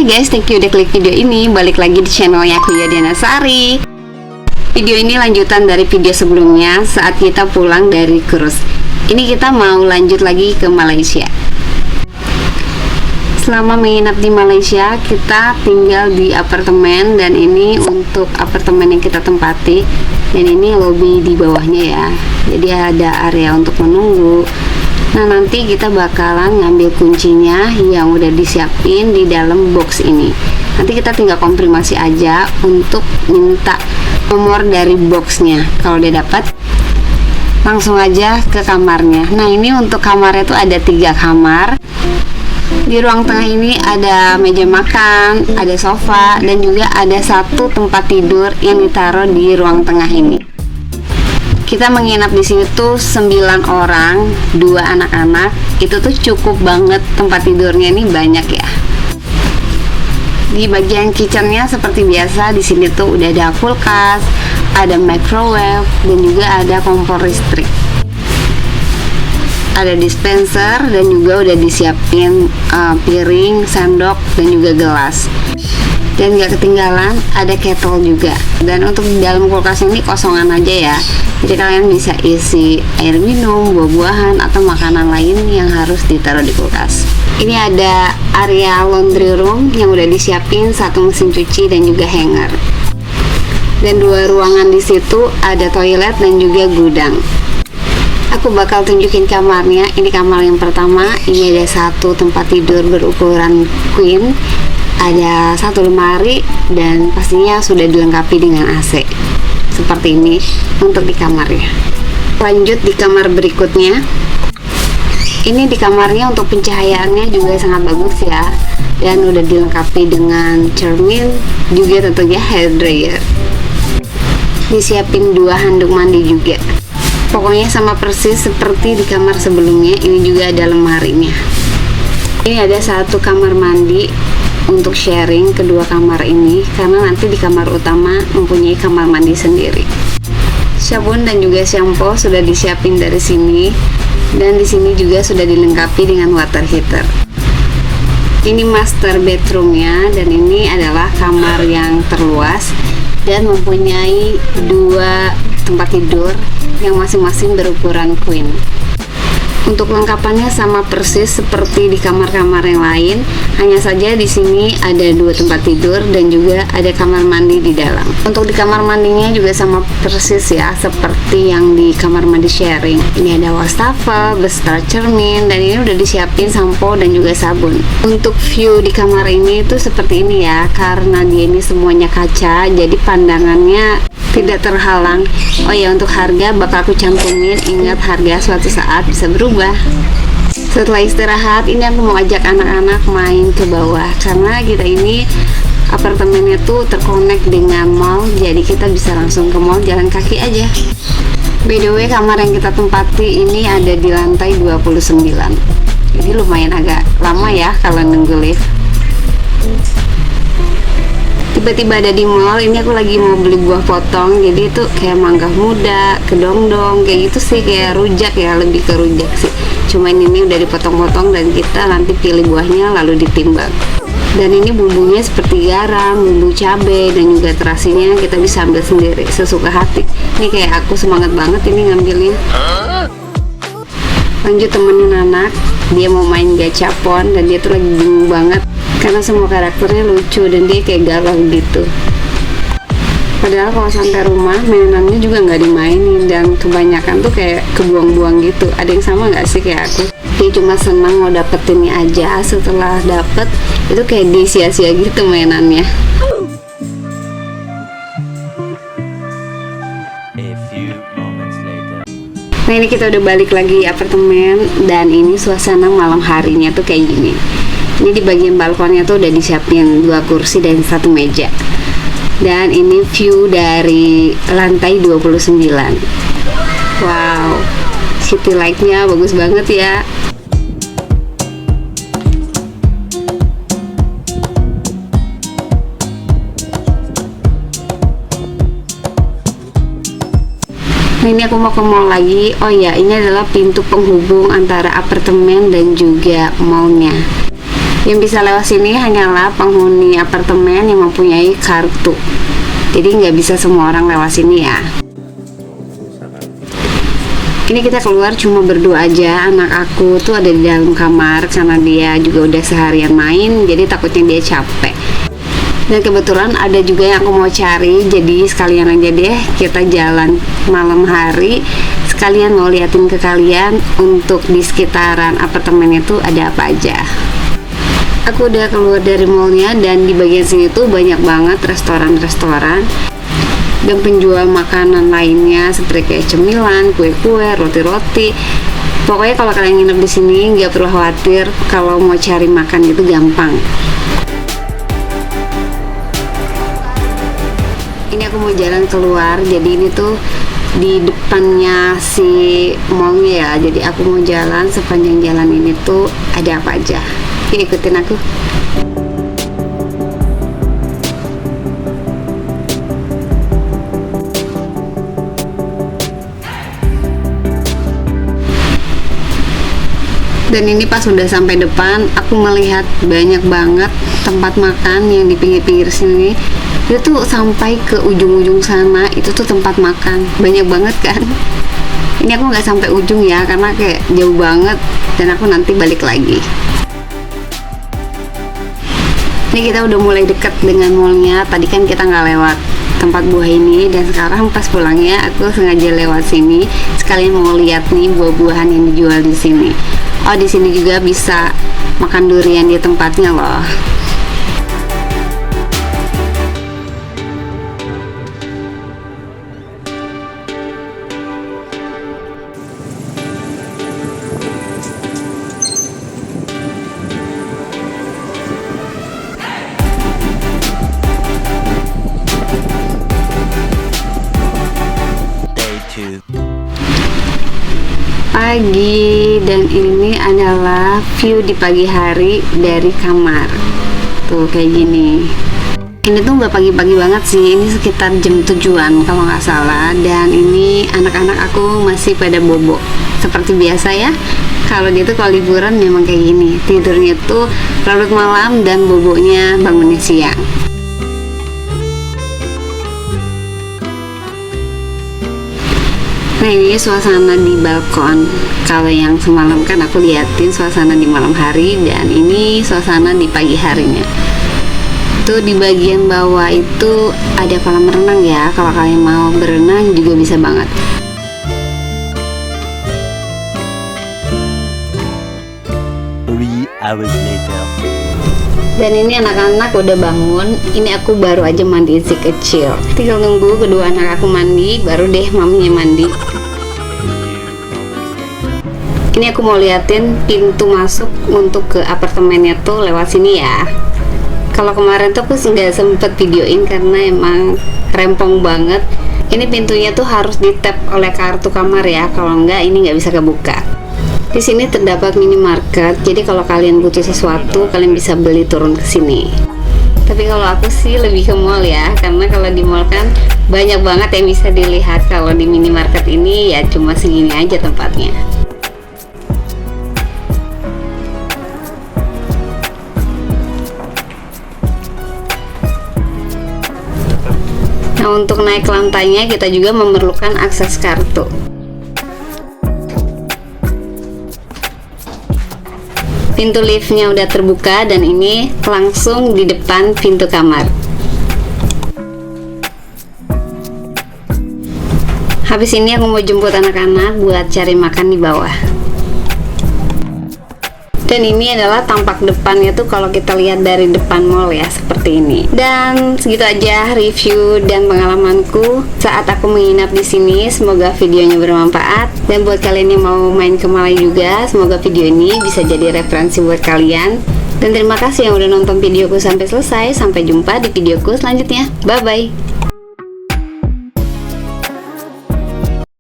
Hai guys, thank you udah klik video ini. Balik lagi di channelnya aku Diana Sari. Video ini lanjutan dari video sebelumnya saat kita pulang dari cruise. Ini kita mau lanjut lagi ke Malaysia. Selama menginap di Malaysia, kita tinggal di apartemen. Dan ini untuk apartemen yang kita tempati. Dan ini lobby di bawahnya ya. Jadi ada area untuk menunggu. Nah, nanti kita bakalan ngambil kuncinya yang udah disiapin di dalam box ini. Nanti kita tinggal konfirmasi aja untuk minta nomor dari boxnya. Kalau dia dapat, langsung aja ke kamarnya. Nah, ini untuk kamarnya tuh ada 3 kamar. Di ruang tengah ini ada meja makan, ada sofa, dan juga ada 1 tempat tidur yang ditaruh di ruang tengah ini. Kita menginap di sini tuh 9 orang, 2 anak-anak. Itu tuh cukup banget, tempat tidurnya ini banyak ya. Di bagian kitchennya seperti biasa, di sini tuh udah ada kulkas, ada microwave, dan juga ada kompor listrik. Ada dispenser dan juga udah disiapin piring, sendok, dan juga gelas. Dan gak ketinggalan ada kettle juga. Dan untuk di dalam kulkas ini kosongan aja ya. Jadi kalian bisa isi air minum, buah-buahan, atau makanan lain yang harus ditaruh di kulkas. Ini ada area laundry room yang udah disiapin 1 mesin cuci dan juga hanger. Dan 2 ruangan di situ ada toilet dan juga gudang. Aku bakal tunjukin kamarnya. Ini kamar yang pertama. Ini ada 1 tempat tidur berukuran queen. Ada 1 lemari dan pastinya sudah dilengkapi dengan AC. Seperti ini untuk di kamarnya. Lanjut di kamar berikutnya. Ini di kamarnya untuk pencahayaannya juga sangat bagus ya. Dan udah dilengkapi dengan cermin, juga tentunya hair dryer. Disiapin 2 handuk mandi juga. Pokoknya sama persis seperti di kamar sebelumnya. Ini juga ada lemarinya. Ini ada 1 kamar mandi untuk sharing kedua kamar ini, karena nanti di kamar utama mempunyai kamar mandi sendiri. Sabun dan juga shampoo sudah disiapin dari sini, dan di sini juga sudah dilengkapi dengan water heater. Ini master bedroomnya, dan ini adalah kamar yang terluas dan mempunyai 2 tempat tidur yang masing-masing berukuran queen. Untuk lengkapannya sama persis seperti di kamar-kamar yang lain, hanya saja di sini ada 2 tempat tidur dan juga ada kamar mandi di dalam. Untuk di kamar mandinya juga sama persis ya, seperti yang di kamar mandi sharing. Ini ada wastafel beserta cermin, dan ini udah disiapin sampo dan juga sabun. Untuk view di kamar ini tuh seperti ini ya, karena dia ini semuanya kaca, jadi pandangannya tidak terhalang. Oh ya, untuk harga bakal aku cantumin. Ingat, harga suatu saat bisa berubah. Setelah istirahat, ini aku mau ajak anak-anak main ke bawah, karena kita ini apartemennya tuh terkonek dengan mall, jadi kita bisa langsung ke mall jalan kaki aja. By the way, kamar yang kita tempati ini ada di lantai 29. Jadi lumayan agak lama ya kalau nunggu lift. Tiba-tiba ada di mall. Ini aku lagi mau beli buah potong. Jadi itu kayak mangga muda, kedongdong, kayak gitu sih, kayak rujak ya, lebih ke rujak sih. Cuman ini udah dipotong-potong dan kita nanti pilih buahnya lalu ditimbang. Dan ini bumbunya seperti garam, bumbu cabai, dan juga terasinya kita bisa ambil sendiri sesuka hati. Ini kayak aku semangat banget ini ngambilnya. Lanjut temenin anak, dia mau main gachapon dan dia tuh lagi bingung banget karena semua karakternya lucu dan dia kayak galau gitu. Padahal kalau sampai rumah mainannya juga nggak dimainin, dan kebanyakan tuh kayak kebuang-buang gitu. Ada yang sama nggak sih kayak aku? Dia cuma senang mau dapetinnya aja. Setelah dapet itu kayak disia-sia gitu mainannya. Nah, ini kita udah balik lagi apartemen, dan ini suasana malam harinya tuh kayak gini. Ini di bagian balkonnya tuh udah disiapin 2 kursi dan 1 meja. Dan ini view dari lantai 29. Wow, city light-nya bagus banget ya. Nah, ini aku mau ke mall lagi. Oh ya, ini adalah pintu penghubung antara apartemen dan juga mallnya. Yang bisa lewat sini hanyalah penghuni apartemen yang mempunyai kartu. Jadi nggak bisa semua orang lewat sini ya. Ini kita keluar cuma berdua aja. Anak aku tuh ada di dalam kamar karena dia juga udah seharian main, jadi takutnya dia capek. Dan kebetulan ada juga yang aku mau cari, jadi sekalian aja deh kita jalan malam hari. Sekalian mau liatin ke kalian untuk di sekitaran apartemen itu ada apa aja. Aku udah keluar dari mallnya dan di bagian sini tuh banyak banget restoran-restoran dan penjual makanan lainnya seperti kayak cemilan, kue-kue, roti-roti. Pokoknya kalau kalian nginep di sini nggak perlu khawatir, kalau mau cari makan itu gampang. Ini aku mau jalan keluar, jadi ini tuh di depannya si mallnya ya. Jadi aku mau jalan sepanjang jalan ini tuh ada apa aja. Yuk ikutin aku. Dan ini pas udah sampai depan, aku melihat banyak banget tempat makan yang di pinggir-pinggir sini. Itu tuh sampai ke ujung-ujung sana, itu tuh tempat makan. Banyak banget kan. Ini aku nggak sampai ujung ya, karena kayak jauh banget. Dan aku nanti balik lagi. Ini kita udah mulai deket dengan mallnya. Tadi kan kita nggak lewat tempat buah ini, dan sekarang pas pulangnya aku sengaja lewat sini sekalian mau lihat nih buah-buahan yang dijual di sini. Oh, di sini juga bisa makan durian di tempatnya loh. Pagi, dan ini adalah view di pagi hari dari kamar. Tuh kayak gini. Ini tuh nggak pagi-pagi banget sih, ini sekitar jam 7-an kalau nggak salah. Dan ini anak-anak aku masih pada bobo. Seperti biasa ya, kalau dia tuh kalau liburan memang kayak gini. Tidurnya tuh larut malam dan bobonya bangunnya siang. Nah, ini suasana di balkon. Kalau yang semalam kan aku liatin suasana di malam hari, dan ini suasana di pagi harinya. Tuh di bagian bawah itu ada kolam renang ya. Kalau kalian mau berenang juga bisa banget. Dan ini anak-anak udah bangun. Ini aku baru aja mandiin si kecil. Tinggal nunggu kedua anak aku mandi, baru deh maminya mandi. Ini aku mau liatin pintu masuk untuk ke apartemennya tuh lewat sini ya. Kalau kemarin tuh aku nggak sempet videoin karena emang rempong banget. Ini pintunya tuh harus di tap oleh kartu kamar ya. Kalau enggak ini nggak bisa kebuka. Di sini terdapat minimarket, jadi kalau kalian butuh sesuatu, kalian bisa beli turun ke sini. Tapi kalau aku sih lebih ke mall ya, karena kalau di mall kan banyak banget yang bisa dilihat. Kalau di minimarket ini ya cuma segini aja tempatnya. Nah, untuk naik ke lantainya kita juga memerlukan akses kartu. Pintu liftnya udah terbuka dan ini langsung di depan pintu kamar. Habis ini aku mau jemput anak-anak buat cari makan di bawah. Dan ini adalah tampak depannya tuh kalau kita lihat dari depan mall ya, seperti ini. Dan segitu aja review dan pengalamanku saat aku menginap di sini. Semoga videonya bermanfaat. Dan buat kalian yang mau main ke Malai juga, semoga video ini bisa jadi referensi buat kalian. Dan terima kasih yang udah nonton videoku sampai selesai. Sampai jumpa di videoku selanjutnya. Bye bye.